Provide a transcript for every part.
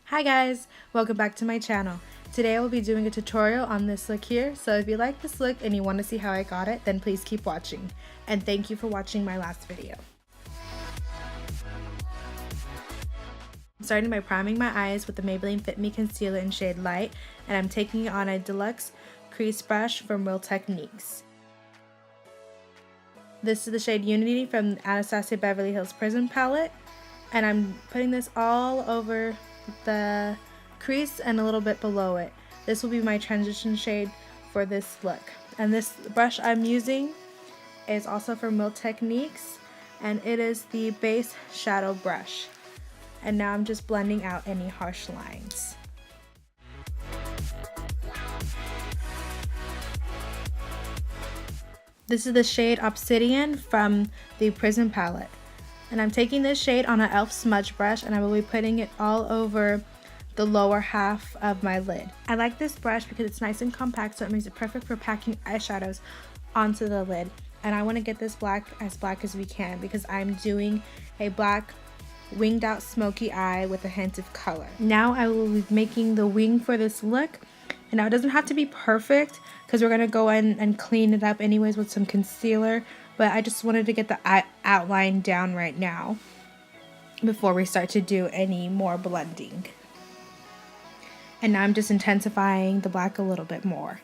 Hi guys, welcome back to my channel. Today I will be doing a tutorial on this look here, so if you like this look and you want to see how I got it, then please keep watching. And thank you for watching my last video. I'm starting by priming my eyes with the Maybelline Fit Me Concealer in shade Light, and I'm taking it on a deluxe crease brush from Real Techniques. This is the shade Unity from Anastasia Beverly Hills Prism palette, and I'm putting this all over the crease and a little bit below it. This will be my transition shade for this look. And this brush I'm using is also from Real Techniques, and it is the base shadow brush. And now I'm just blending out any harsh lines. This is the shade Obsidian from the Prism palette. And I'm taking this shade on an e.l.f. smudge brush, and I will be putting it all over the lower half of my lid. I like this brush because it's nice and compact, so it makes it perfect for packing eyeshadows onto the lid. And I want to get this black as we can because I'm doing a black winged out smoky eye with a hint of color. Now I will be making the wing for this look. And now it doesn't have to be perfect because we're going to go in and clean it up anyways with some concealer. But I just wanted to get the outline down right now before we start to do any more blending. And now I'm just intensifying the black a little bit more.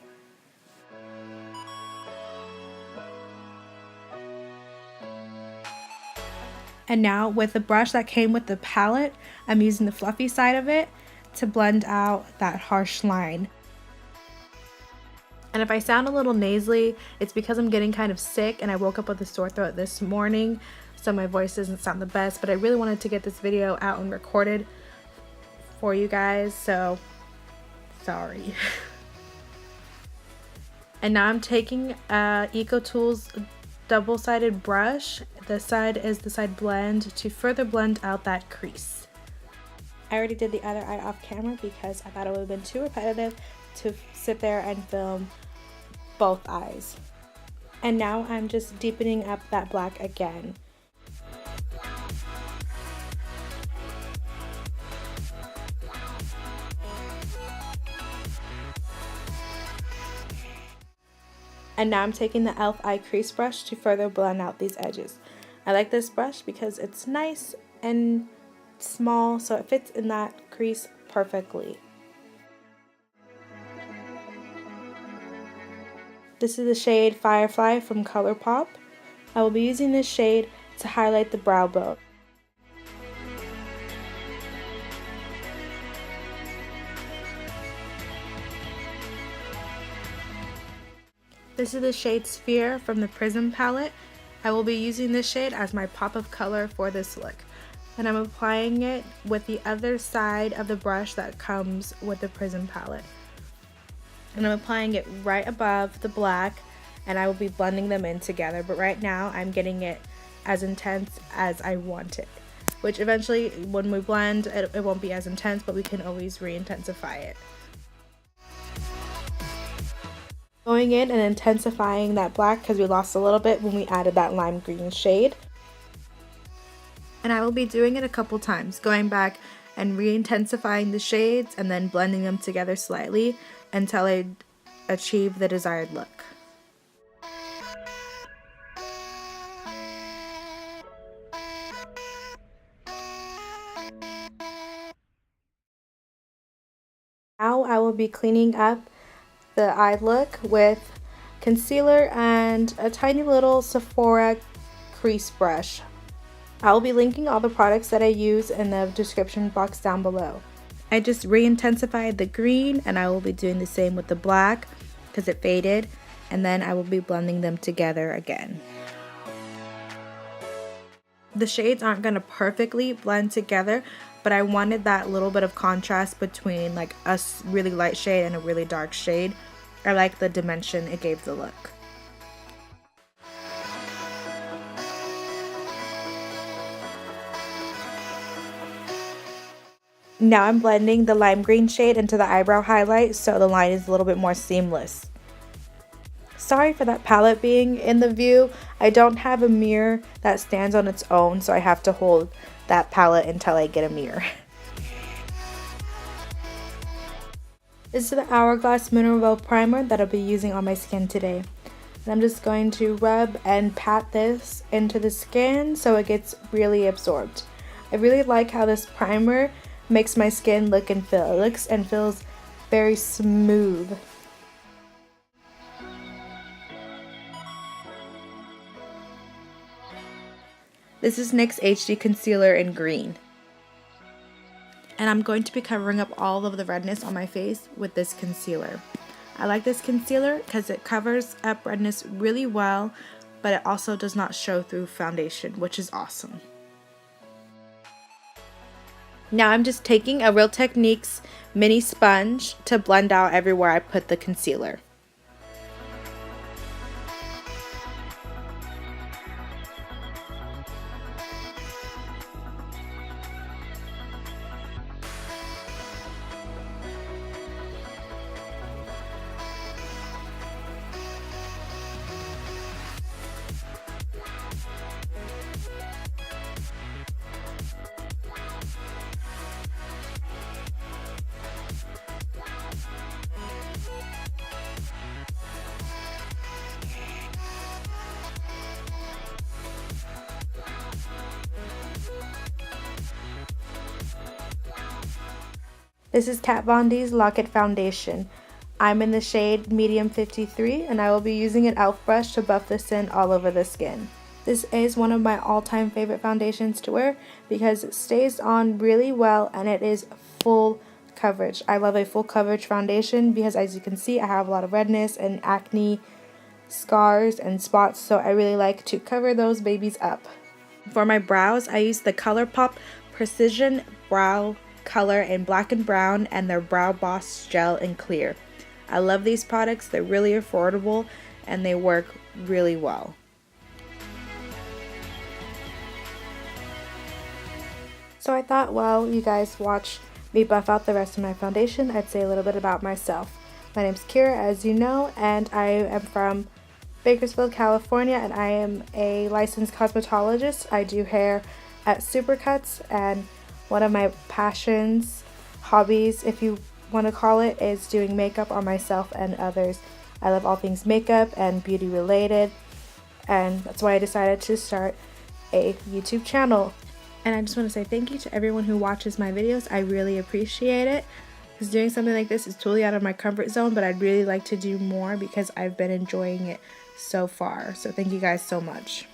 And now with the brush that came with the palette, I'm using the fluffy side of it to blend out that harsh line. And if I sound a little nasally, it's because I'm getting kind of sick and I woke up with a sore throat this morning, so my voice doesn't sound the best, but I really wanted to get this video out and recorded for you guys, so sorry. And now I'm taking EcoTools double-sided brush. This side is the side blend to further blend out that crease. I already did the other eye off camera because I thought it would have been too repetitive to sit there and film both eyes. And now I'm just deepening up that black again. And now I'm taking the e.l.f. eye crease brush to further blend out these edges. I like this brush because it's nice and small, so it fits in that crease perfectly. This is the shade Firefly from ColourPop. I will be using this shade to highlight the brow bone. This is the shade Sphere from the Prism palette. I will be using this shade as my pop of color for this look. And I'm applying it with the other side of the brush that comes with the Prism palette. And I'm applying it right above the black, and I will be blending them in together. But right now I'm getting it as intense as I want it, which eventually when we blend it won't be as intense, but we can always re-intensify it. Going in and intensifying that black because we lost a little bit when we added that lime green shade. And I will be doing it a couple times, going back and re-intensifying the shades and then blending them together slightly until I achieve the desired look. Now I will be cleaning up the eye look with concealer and a tiny little Sephora crease brush. I will be linking all the products that I use in the description box down below. I just re-intensified the green, and I will be doing the same with the black because it faded, and then I will be blending them together again. The shades aren't going to perfectly blend together, but I wanted that little bit of contrast between like a really light shade and a really dark shade. I like the dimension it gave the look. Now I'm blending the lime green shade into the eyebrow highlight so the line is a little bit more seamless. Sorry for that palette being in the view. I don't have a mirror that stands on its own, so I have to hold that palette until I get a mirror. This is the Hourglass Mineral Primer that I'll be using on my skin today. And I'm just going to rub and pat this into the skin so it gets really absorbed. I really like how this primer makes my skin look and feel. It looks and feels very smooth. This is NYX HD Concealer in green. And I'm going to be covering up all of the redness on my face with this concealer. I like this concealer because it covers up redness really well, but it also does not show through foundation, which is awesome. Now I'm just taking a Real Techniques mini sponge to blend out everywhere I put the concealer. This is Kat Von D's Lock It Foundation. I'm in the shade Medium 53 and I will be using an e.l.f. brush to buff this in all over the skin. This is one of my all-time favorite foundations to wear because it stays on really well and it is full coverage. I love a full coverage foundation because, as you can see, I have a lot of redness and acne, scars and spots, so I really like to cover those babies up. For my brows, I use the ColourPop Precision Brow Color in black and brown and their Brow Boss Gel in clear. I love these products. They're really affordable and they work really well. So I thought while you guys watch me buff out the rest of my foundation, I'd say a little bit about myself. My name's Kira, as you know, and I am from Bakersfield, California, and I am a licensed cosmetologist. I do hair at Supercuts, and one of my passions, hobbies, if you want to call it, is doing makeup on myself and others. I love all things makeup and beauty related, and that's why I decided to start a YouTube channel. And I just want to say thank you to everyone who watches my videos. I really appreciate it, because doing something like this is totally out of my comfort zone, but I'd really like to do more because I've been enjoying it so far. So thank you guys so much.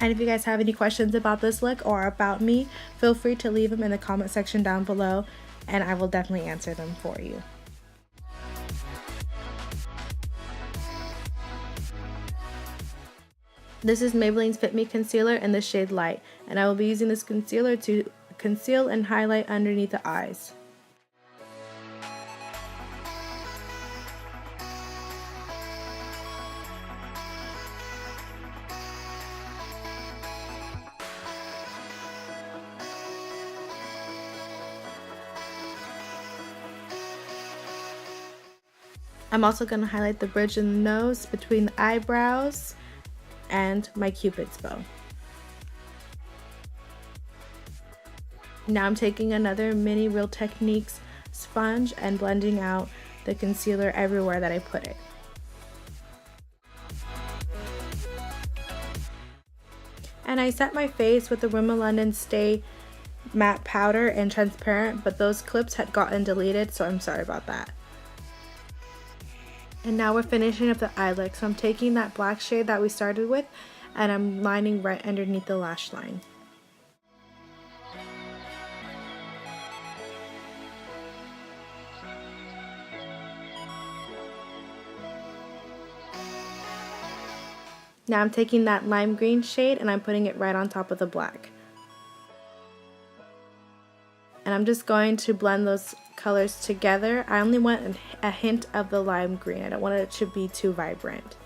And if you guys have any questions about this look or about me, feel free to leave them in the comment section down below and I will definitely answer them for you. This is Maybelline's Fit Me Concealer in the shade Light, and I will be using this concealer to conceal and highlight underneath the eyes. I'm also going to highlight the bridge in the nose, between the eyebrows, and my Cupid's bow. Now I'm taking another mini Real Techniques sponge and blending out the concealer everywhere that I put it. And I set my face with the Rimmel London Stay Matte Powder and Transparent, but those clips had gotten deleted, so I'm sorry about that. And now we're finishing up the eye look. So I'm taking that black shade that we started with and I'm lining right underneath the lash line. Now I'm taking that lime green shade and I'm putting it right on top of the black. And I'm just going to blend those colors together. I only want a hint of the lime green. I don't want it to be too vibrant.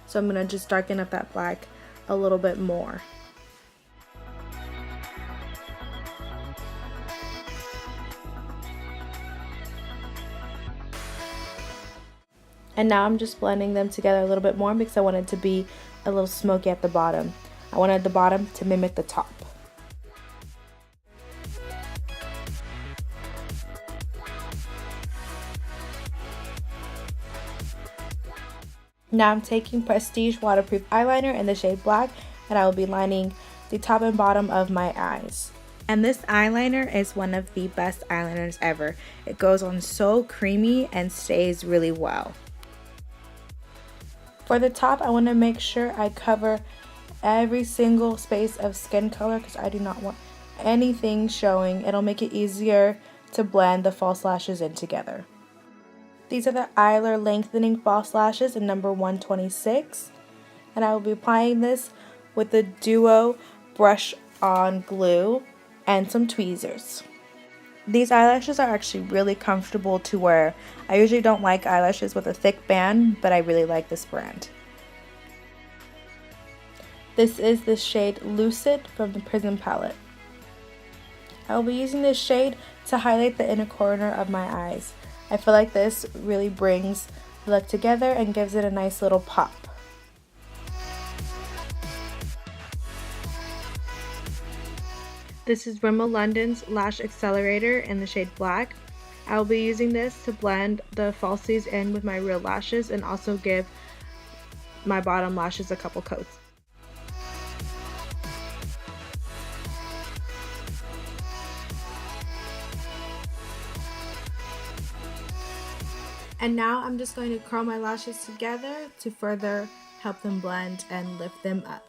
So I'm going to just darken up that black a little bit more. And now I'm just blending them together a little bit more because I want it to be a little smoky at the bottom. I wanted the bottom to mimic the top. Now I'm taking Prestige Waterproof Eyeliner in the shade Black, and I will be lining the top and bottom of my eyes. And this eyeliner is one of the best eyeliners ever. It goes on so creamy and stays really well. For the top, I want to make sure I cover every single space of skin color because I do not want anything showing. It'll make it easier to blend the false lashes in together. These are the Eyeliner Lengthening False Lashes in number 126. And I will be applying this with the Duo Brush On Glue and some tweezers. These eyelashes are actually really comfortable to wear. I usually don't like eyelashes with a thick band, but I really like this brand. This is the shade Lucid from the Prism palette. I will be using this shade to highlight the inner corner of my eyes. I feel like this really brings the look together and gives it a nice little pop. This is Rimmel London's Lash Accelerator in the shade Black. I will be using this to blend the falsies in with my real lashes and also give my bottom lashes a couple coats. And now I'm just going to curl my lashes together to further help them blend and lift them up.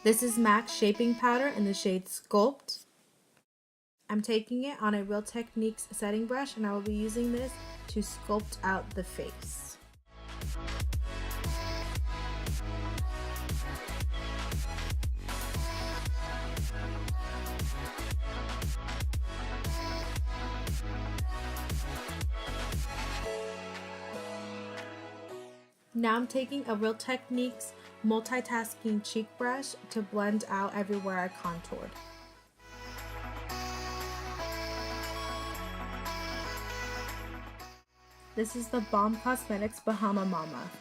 This is MAC Shaping Powder in the shade Sculpt. I'm taking it on a Real Techniques setting brush and I will be using this to sculpt out the face. Now I'm taking a Real Techniques multitasking cheek brush to blend out everywhere I contoured. This is the Balm Cosmetics Bahama Mama.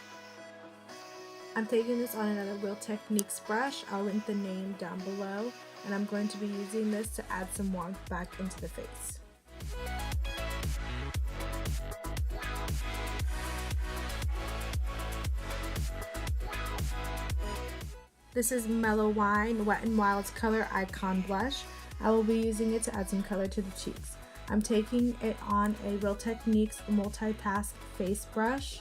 I'm taking this on another Real Techniques brush. I'll link the name down below, and I'm going to be using this to add some warmth back into the face. This is Mellow Wine Wet n Wild's Color Icon Blush. I will be using it to add some color to the cheeks. I'm taking it on a Real Techniques Multitask Face Brush,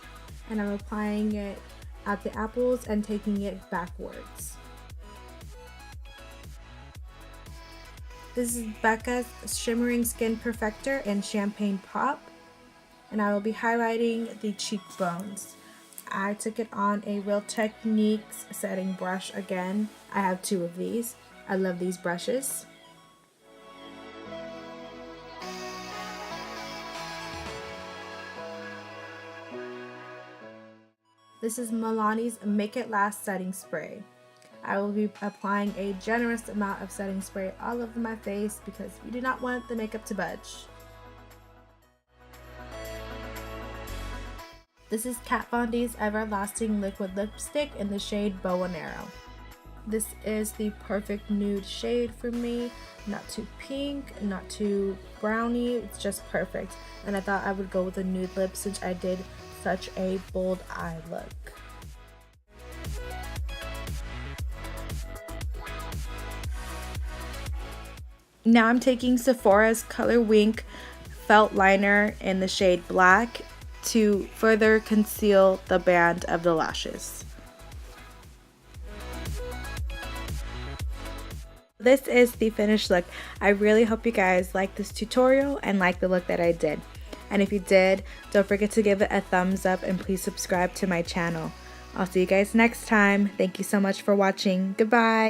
and I'm applying it at the apples and taking it backwards. This is Becca's Shimmering Skin Perfector in Champagne Pop, and I will be highlighting the cheekbones. I took it on a Real Techniques setting brush again. I have two of these. I love these brushes. This is Milani's Make It Last setting spray. I will be applying a generous amount of setting spray all over my face because we do not want the makeup to budge. This is Kat Von D's Everlasting Liquid Lipstick in the shade Bow and Arrow. This is the perfect nude shade for me. Not too pink, not too browny, it's just perfect. And I thought I would go with a nude lip since I did such a bold eye look. Now I'm taking Sephora's Color Wink Felt Liner in the shade Black to further conceal the band of the lashes. This is the finished look. I really hope you guys like this tutorial and like the look that I did. And if you did, don't forget to give it a thumbs up and please subscribe to my channel. I'll see you guys next time. Thank you so much for watching. Goodbye.